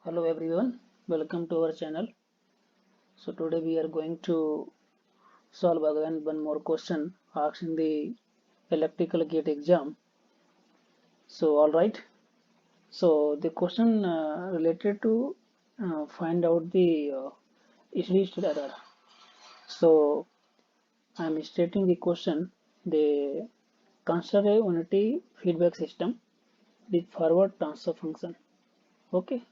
Hello everyone, welcome to our channel. So today we are going to solve again one more question asked in the electrical gate exam. So alright, so the question related to find out the issued error. So I am stating the question. The consider a unity feedback system with forward transfer function. Okay,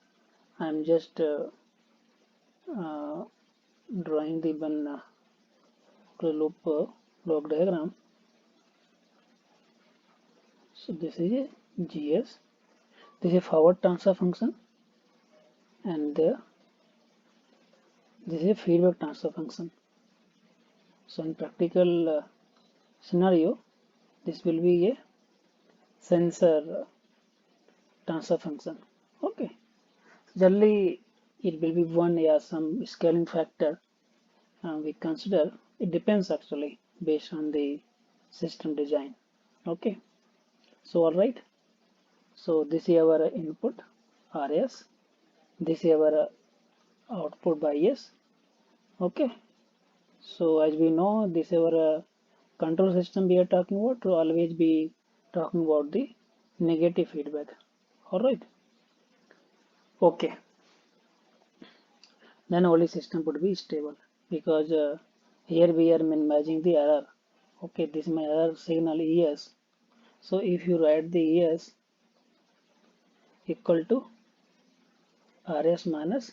I am just uh, drawing the one loop block diagram. So this is a GS, this is a forward transfer function, and this is a feedback transfer function. So in practical scenario, this will be a sensor transfer function. Okay, generally it will be one, yeah, some scaling factor we consider. It depends actually based on the system design. Okay, so all right. So this is our input RS. This is our output by S. Okay, so as we know, this our control system we are talking about to always be talking about the negative feedback. All right. Okay. Then only system would be stable because here we are minimizing the error. Okay, this is my error signal ES. So if you write the ES equal to RS minus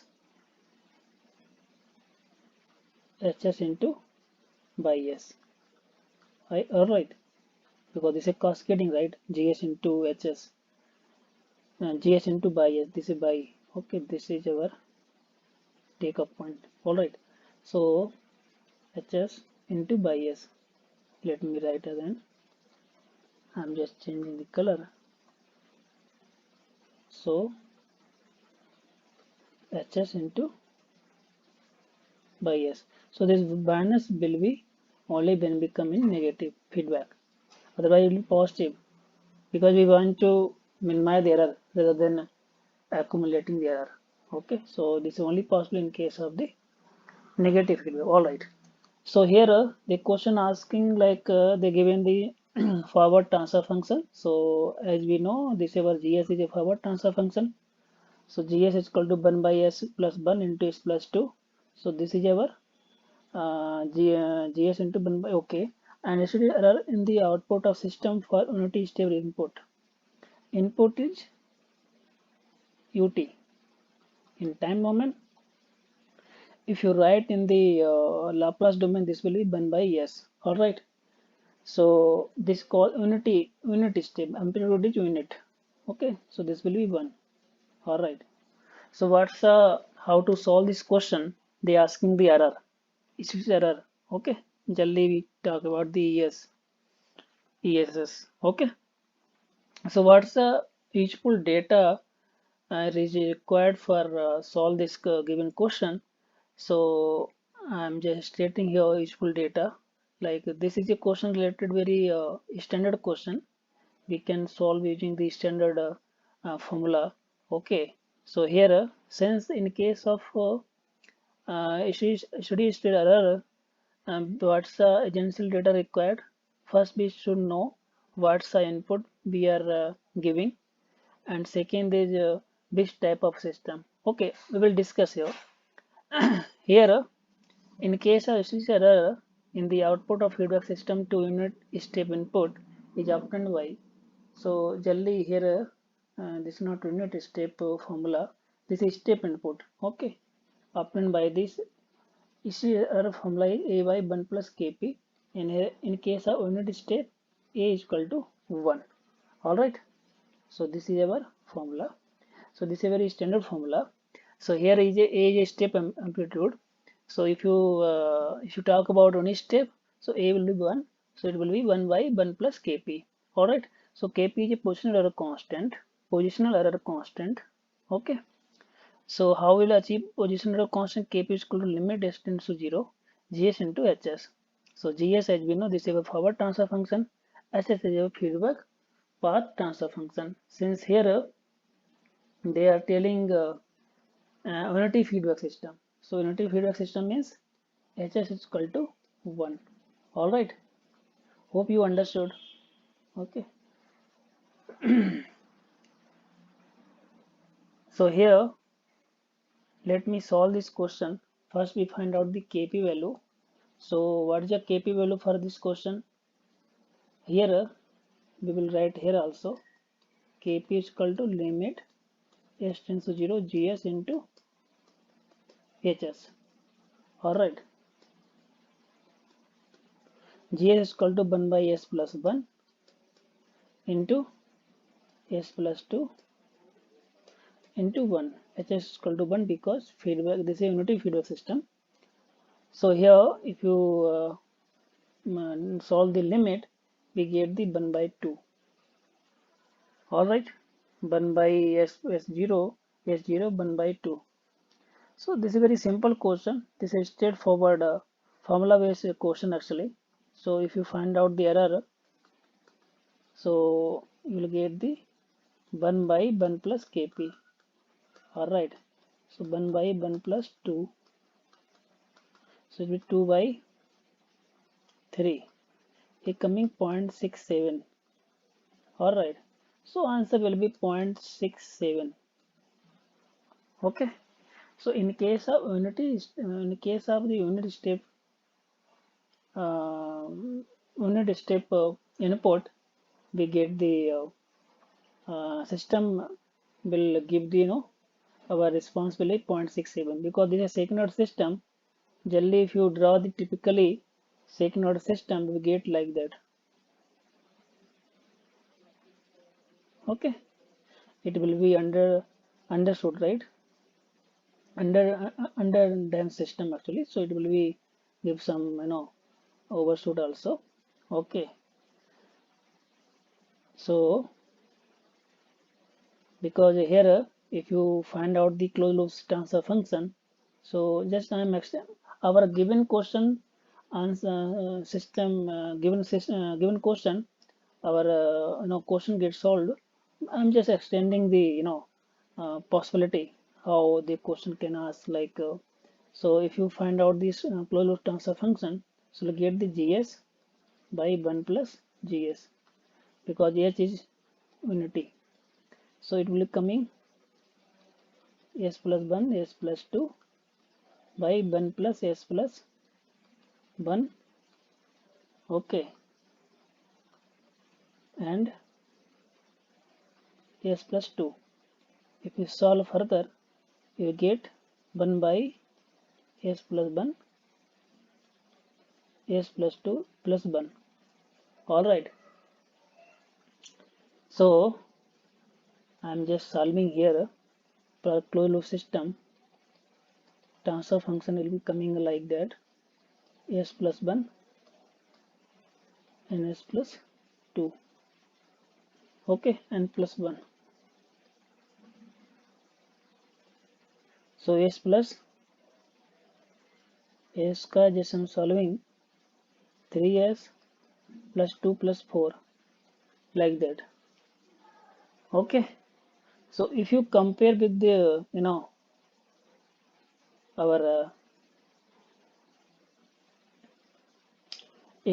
HS into by S. All right, because this is cascading, right? GS into HS, GS into by S. This is by. Okay, this is our take up point. All right, so HS into by S. Let me write again. I'm just changing the color. So HS into by S. So this bias will be only when becoming negative feedback. Otherwise, it will be positive because we want to minimize the error rather than accumulating the error. Okay, so this is only possible in case of the negative feedback. All right. So here the question asking like they given the forward transfer function. So as we know, this our GS is a forward transfer function. So GS is equal to 1 by S plus 1 into S plus 2. So this is our GS into 1 by okay. And it should be error in the output of system for unity stable input. Input is UT in time moment. If you write in the Laplace domain, this will be 1 by S. All right. So this called unity step amplitude is unit. Okay, so this will be 1. All right. So what's how to solve this question? They asking the error. Is error? Okay. Jaldi we talk about the ESS. Okay. So what's the useful data is required for solve this given question? So I'm just stating here useful data. Like this is a question related very standard question. We can solve using the standard formula. Okay, so here since in case of should is still error, what's the agency data required? First we should know what's the input we are giving, and second is which type of system. Okay, we will discuss here. Here in case of SSC error in the output of feedback system to unit step input is obtained by. So generally here this is not unit step formula. This is step input. Okay, obtained by this issue error formula is A by 1 plus Kp. And here in case of unit step A is equal to 1. All right. So this is our formula. So this is a very standard formula. So here is a step amplitude. So if you talk about only step, so A will be 1. So it will be 1 by 1 plus Kp. All right. So Kp is a positional error constant. Positional error constant. Okay. So how will achieve positional error constant? Kp is equal to limit s tends to 0, Gs into Hs. So Gs, as we know, this is a forward transfer function. Hs is a feedback path transfer function. Since here they are telling unity feedback system. So unity feedback system means hs is equal to 1. All right, hope you understood. Okay, so here let me solve this question. First we find out the kp value. So what is the kp value for this question? Here we will write here also kp is equal to limit s tends to 0 gs into hs. All right, gs is equal to 1 by s plus 1 into s plus 2 into 1. hs is equal to 1 because feedback, this is a unity feedback system. So here if you solve the limit, we get the 1 by 2. All right, 1 by s0 s0 1 by 2. So this is a very simple question. This is straightforward formula based question actually. So if you find out the error, so you will get the 1 by 1 plus kp. All right, so 1 by 1 plus 2, so it will be 2 by 3, it coming 0.67. All right, so answer will be 0.67. Okay, so in case of unity, in case of the uh, unit step input, we get the system will give the our response will be 0.67 because this is a second order system. Generally, if you draw the typically second order system, we get like that. Okay, it will be understood, right? Under dense system actually, so it will be give some overshoot also. Okay, so because here if you find out the closed loop transfer function, so just I am our given question answer system given question, our question gets solved. I'm just extending the possibility how the question can ask like so if you find out this closed loop transfer function, so you get the gs by 1 plus gs because h is unity, so it will be coming s plus 1 s plus 2 by 1 plus s plus 1. Okay, and s plus 2. If you solve further, you get 1 by s plus 1 s plus 2 plus 1. All right, so I'm just solving here for closed loop system. Transfer function will be coming like that, s plus 1 and s plus 2. Okay, and plus 1. So s plus s का जैसे हम solving 3s plus 2 plus 4 like that. Okay, so if you compare with the our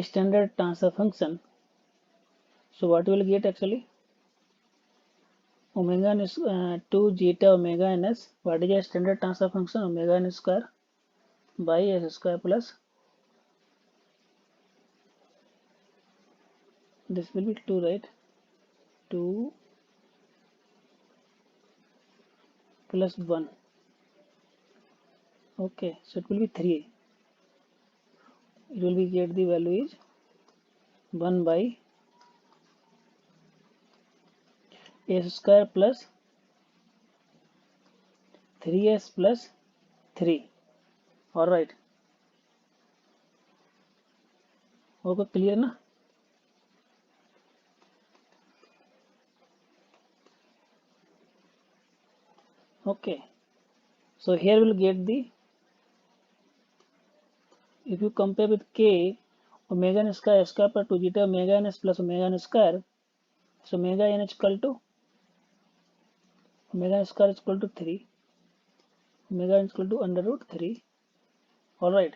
standard transfer function, so what you will get actually omega n is 2 zeta omega ns. What is a standard transfer function? Omega n square by s square plus this will be 2, right? 2 plus 1. Okay, so it will be 3. It will be get the value is 1 by s square plus 3s plus 3. All right, okay, clear na? Okay, so here we'll get the, if you compare with k, omega n square per 2 zeta omega ns plus omega n square, so omega n is equal to omega n square is equal to 3 omega is equal to under root 3. All right.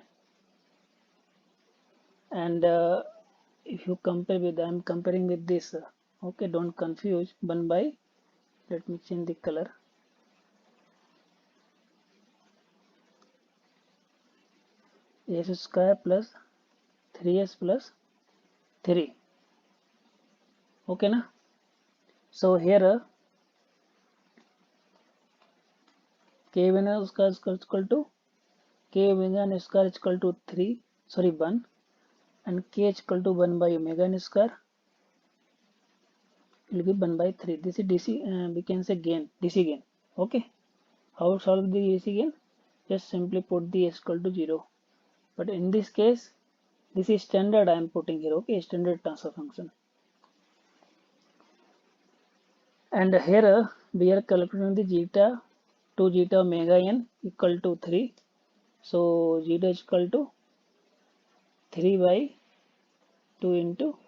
And if you compare with, I'm comparing with this. Okay, don't confuse 1 by, let me change the color. S square plus 3s plus 3. Okay, na? So here k omega square is equal to k omega square is equal to 3, sorry 1, and k is equal to 1 by omega square will be 1 by 3. This is DC, we can say gain, DC gain. Okay, how to solve the DC gain? Just simply put the s equal to 0. But in this case, this is standard I am putting here. Okay, standard transfer function. And here we are calculating the zeta to zeta omega n equal to 3. So zeta is equal to 3 by 2 into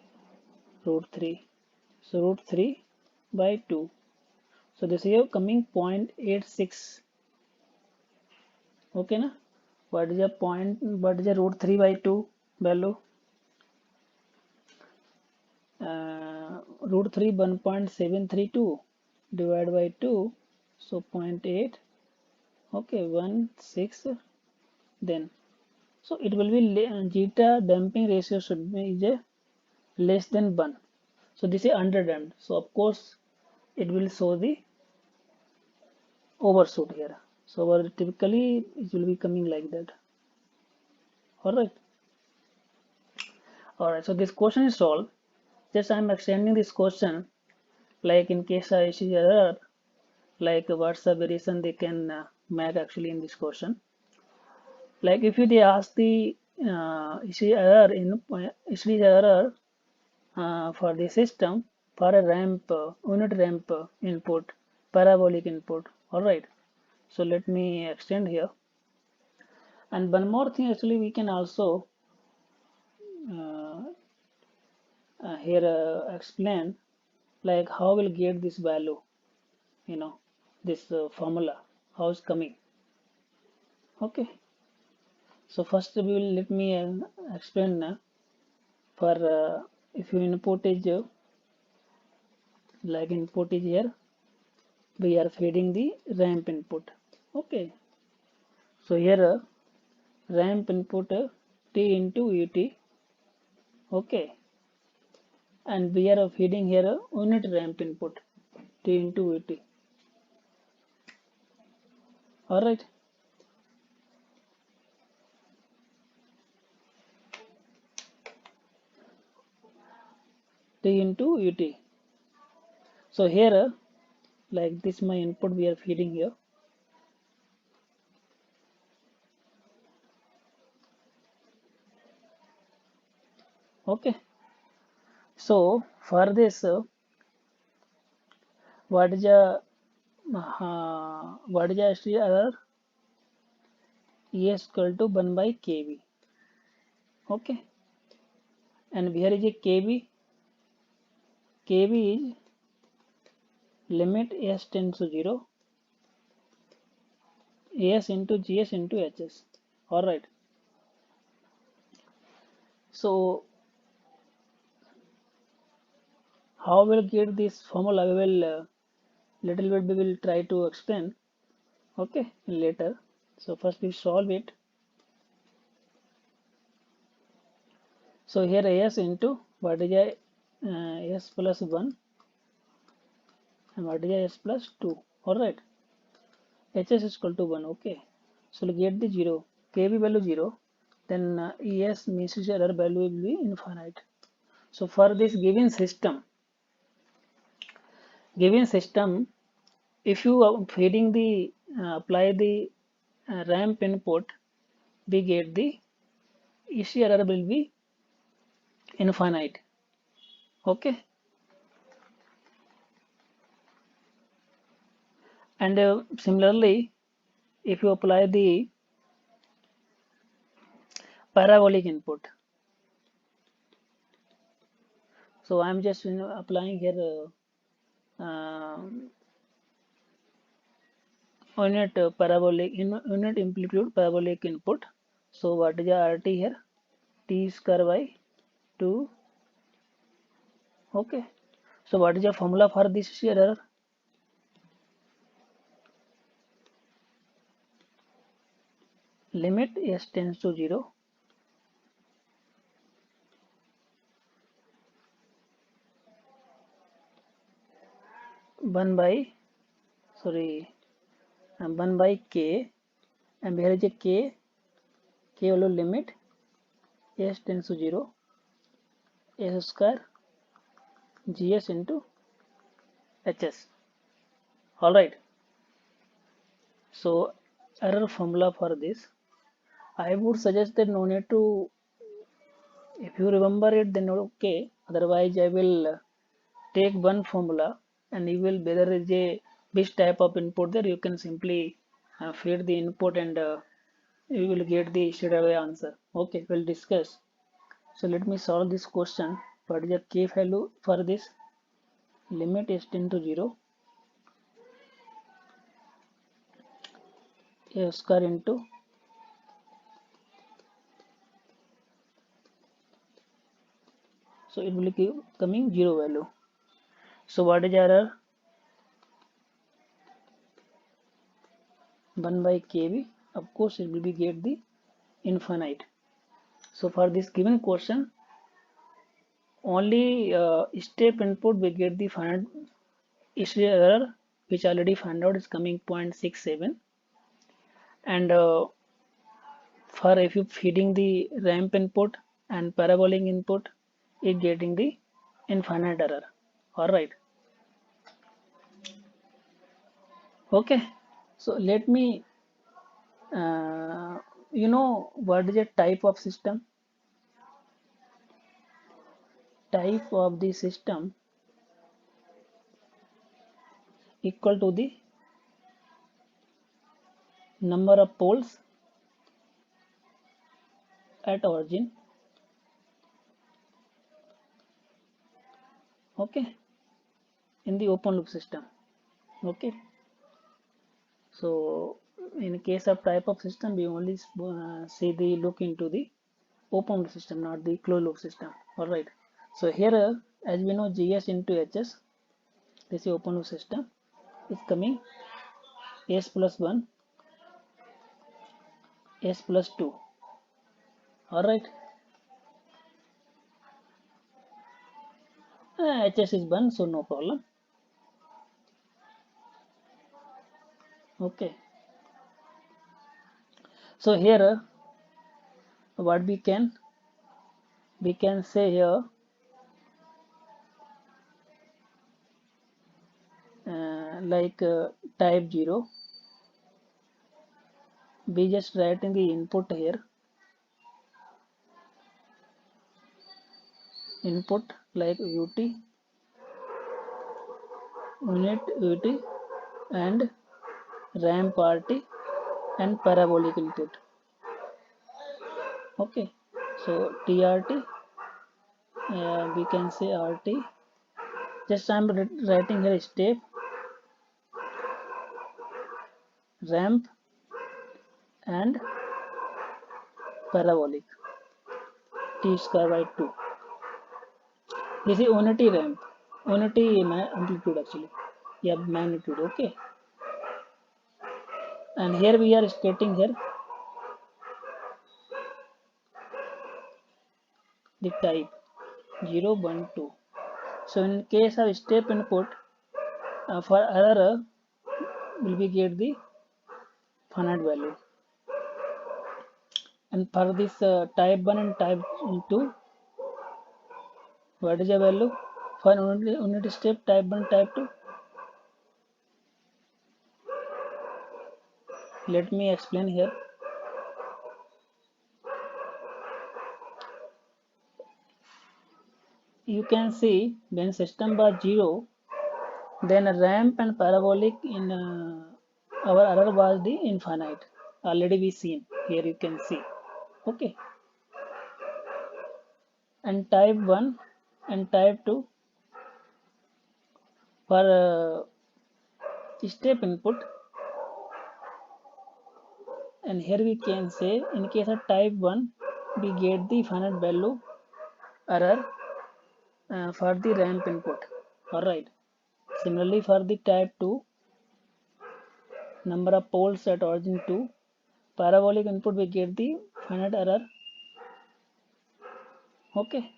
root 3. So root 3 by 2. So this is coming 0.86. Okay, na? What is the root 3 by 2 value? Root 3 1.732 divided by 2, so 0.8. Okay, 1 6. Then so it will be zeta damping ratio should be less than 1. So this is underdamped, so of course it will show the overshoot here. So typically it will be coming like that. Alright, so this question is solved. Just I am extending this question, like in case I see error, like what's the variation they can make actually in this question. Like if they ask the issue error for the system for a ramp unit ramp input, parabolic input. All right, so let me extend here. And one more thing, actually we can also uh, here explain like how we'll get this value, this formula, how it's coming. Okay, so first we will let me explain for if your input is like input is here, we are feeding the ramp input. Okay, so here ramp input t into ut. Okay, and we are feeding here unit ramp input t into ut. All right, t into ut. So here like this my input we are feeding here. Okay, so for this what is the actually error? Es equal to 1 by kV. Okay, and here is a kV is limit s tends to 0, as into gs into hs. All right, so how we'll get this formula, we will little bit we will try to explain, okay, later. So first we solve it. So here s into what is s plus 1 and what is s plus 2. All right, hs is equal to 1. Okay, so we'll get the 0, kv value 0, then es means error value will be infinite. So for this given system, if you are feeding the apply the ramp input, we get the issue error will be infinite. Okay, and similarly if you apply the parabolic input, so I'm just applying here unit parabolic unit amplitude parabolic input. So what is the RT here? T square by 2. Okay. So what is the formula for this error? Limit s tends to 0, 1 by, sorry, 1 by k, and here is a k value limit s tends to 0, s square gs into hs. Alright. So error formula for this, I would suggest that no need to, if you remember it then okay, otherwise I will take one formula and you will, whether is a which type of input there, you can simply feed the input and you will get the straight away answer. Okay, we'll discuss. So let me solve this question. What is the k value for this? Limit is 10 to 0, a square into, so it will keep coming 0 value. So what is error? 1 by kb, of course it will be get the infinite. So for this given question, only step input we get the finite error, which already found out is coming 0.67, and for if you feeding the ramp input and parabolic input, it getting the infinite error. All right. Okay. So let me, uh, what is a type of system? Type of the system equal to the number of poles at origin. Okay, in the open loop system. Okay, so in case of type of system, we only see the look into the open loop system, not the closed loop system. All right. So here, as we know, GS into HS, this is open loop system, is coming S plus 1, S plus 2. All right. HS is 1, so no problem. Okay. So here, what we can say here, like type 0, we just write in the input here, input like ut, unit ut, and ramp rt and parabolic input. Okay, so trt, we can say rt, just I'm writing here step, ramp and parabolic, t square by 2. This is unity ramp, unity amplitude actually, yeah, magnitude. Okay, and here we are stating here the type 0, 1, 2. So in case of step input, for error will be get the finite value, and for this type 1 and type 2, what is the value for unit step type 1 type 2? Let me explain here. You can see when system was 0, then ramp and parabolic in our error was the infinite. Already we seen here, you can see. Okay, and type 1 and type 2, for step input, And here we can say in case of type 1 we get the finite value error for the ramp input. Alright. Similarly for the type 2, number of poles at origin 2, parabolic input we get the finite error. Okay.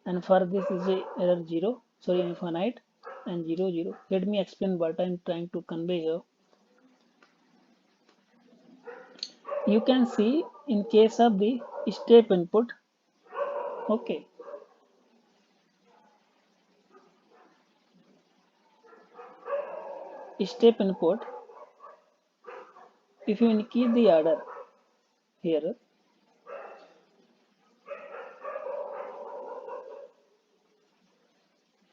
And for this is a error 0, sorry, infinite and 0 0. Let me explain what I am trying to convey here. You can see in case of the step input, okay, step input, if you increase the order here,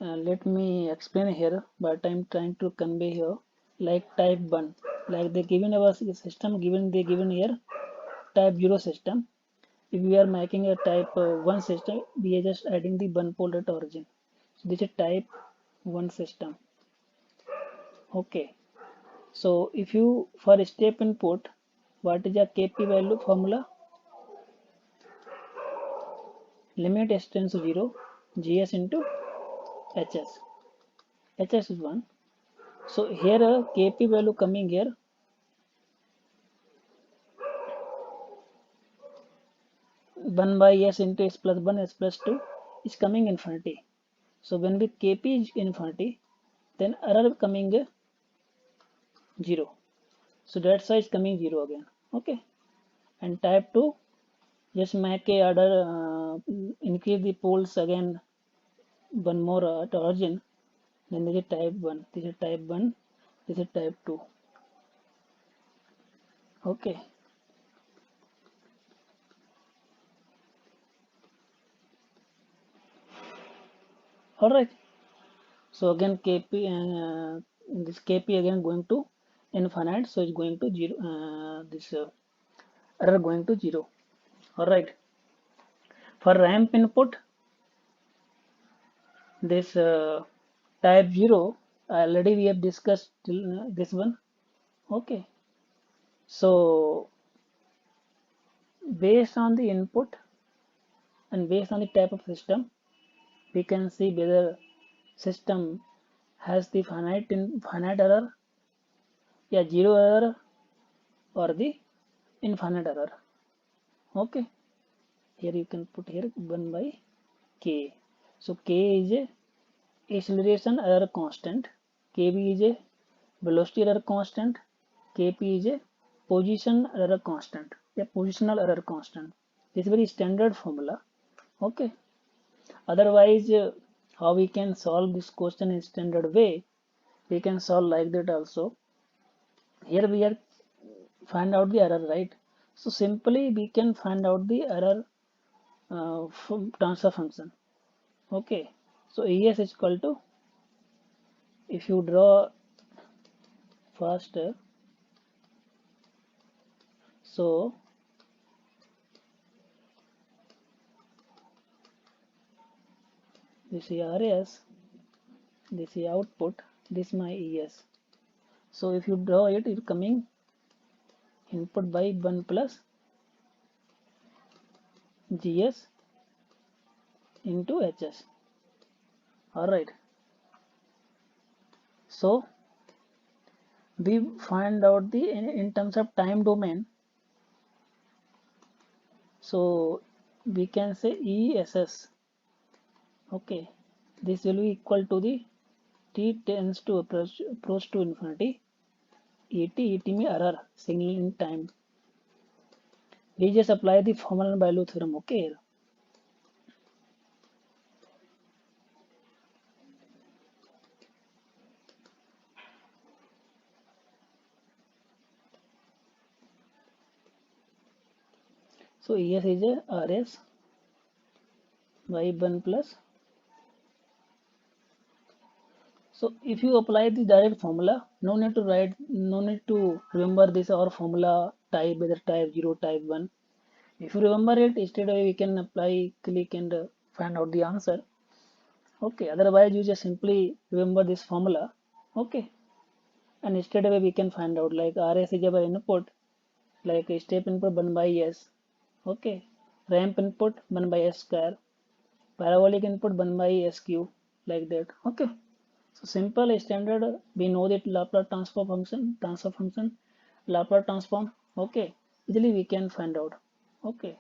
let me explain here what I am trying to convey here. Like type 1, like they given our system, they given here type 0 system. If we are making a type 1 system, we are just adding the 1 pole at origin. So this is type 1 system. Okay. So if you for step input, what is the KP value formula? Limit s tends to 0, GS into HS. HS is 1. So here KP value coming here 1 by s into s plus 1 s plus 2 is coming infinity. So when we KP is infinity, then error coming 0. So that's why it's coming 0 again. Okay. And type 2, just make a order, increase the poles again one more at origin. Then this is type 1, this is type 1, this is type 2. Okay. Alright. So again KP, this KP again going to infinite, so it's going to 0, this error going to 0. Alright. For ramp input, this type 0, already we have discussed till this one. Okay. So based on the input and based on the type of system, we can see whether system has the finite error, yeah, 0 error or the infinite error. Okay. Here you can put here 1 by k. So k is a acceleration error constant, kb is a velocity error constant, kp is a position error constant, a positional error constant. This is very standard formula. Okay. Otherwise, how we can solve this question in standard way? We can solve like that also. Here we are find out the error, right? So simply we can find out the error from transfer function. Okay. So ES is equal to, if you draw first, so this is RS, this is output, this is my ES. So if you draw it, it's coming input by 1 plus GS into HS. Alright. So we find out the in terms of time domain. So we can say ESS. Okay. This will be equal to the t tends to approach to infinity. Et means error, signal in time. We just apply the formula value theorem. Okay. So ES is a RS by 1 plus. So if you apply the direct formula, no need to write, no need to remember this or formula type, whether type 0, type 1. If you remember it, instead we can apply, click and find out the answer. Okay, otherwise you just simply remember this formula. Okay. and straight away we can find out like RS is our input, like step input 1 by S, okay, ramp input 1 by S square, parabolic input 1 by S cube, like that, okay. So simple standard, we know that Laplace transfer function, Laplace transform, okay, easily we can find out, okay.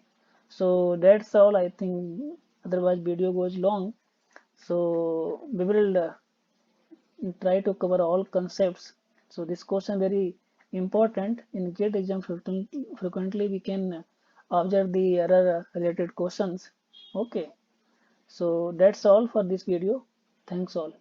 So that's all I think, otherwise video goes long. So we will try to cover all concepts. So this question very important in GATE exam. Frequently we can observe the error related questions. Okay. So that's all for this video. Thanks all.